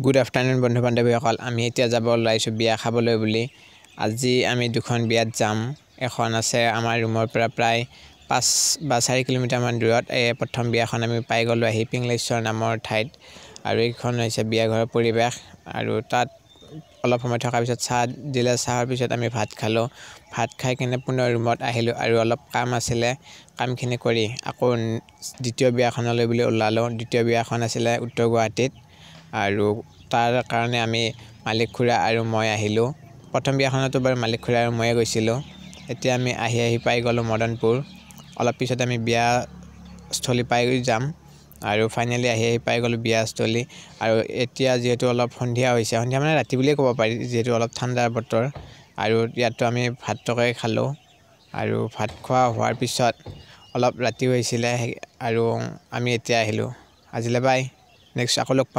Good afternoon বন্ধু বান্ধৱীসকল, আমি এতিয়া যাব ওলাইছোঁ বিয়া খাবলৈ বুলি। আজি আমি দুখন বিয়াত যাম। এখন আছে আমাৰ ৰুমৰ পৰা প্ৰায় 5 বা 4 কিলোমিটাৰমান দূৰত। প্ৰথম বিয়াখন আমি পাই গ'লোঁ আহি পিংলেশ্বৰ নামৰ ঠাইত। আৰু এইখন হৈছে বিয়া ঘৰৰ পৰিৱেশ। আৰু তাত অলপ সময় থকাৰ পিছত চাহ দিলে, চাহৰ পিছত আমি ভাত খালোঁ। ভাত খাই কিনে পুনৰ ৰুমত আহিলোঁ আৰু অলপ কাম আছিলে, কামখিনি কৰি আকৌ দ্বিতীয় বিয়াখনলৈ বুলি ওলালোঁ। দ্বিতীয় বিয়াখন আছিলে উত্তৰ গুৱাহাটীত আৰু তাৰ কাৰণে আমি মালিক খুৰা আৰু মই আহিলোঁ। প্ৰথম বিয়াখনতো বাৰু মালিক খুৰা আৰু ময়ে গৈছিলোঁ। এতিয়া আমি আহি পাই গ'লোঁ মদনপুৰ। অলপ পিছত আমি বিয়াস্থলী পাই যাম আৰু ফাইনেলি আহি পাই গ'লোঁ বিয়াস্থলী। আৰু এতিয়া যিহেতু অলপ সন্ধিয়া হৈছে, সন্ধিয়া মানে ৰাতি বুলিয়ে ক'ব পাৰি, যিহেতু অলপ ঠাণ্ডাৰ বতৰ। আৰু ইয়াতো আমি ভাত তৰকাৰী খালোঁ আৰু ভাত খোৱা হোৱাৰ পিছত অলপ ৰাতি হৈছিলে আৰু আমি এতিয়া আহিলোঁ। আজিলৈ বাই, নেক্সট আকৌ লগ পাম।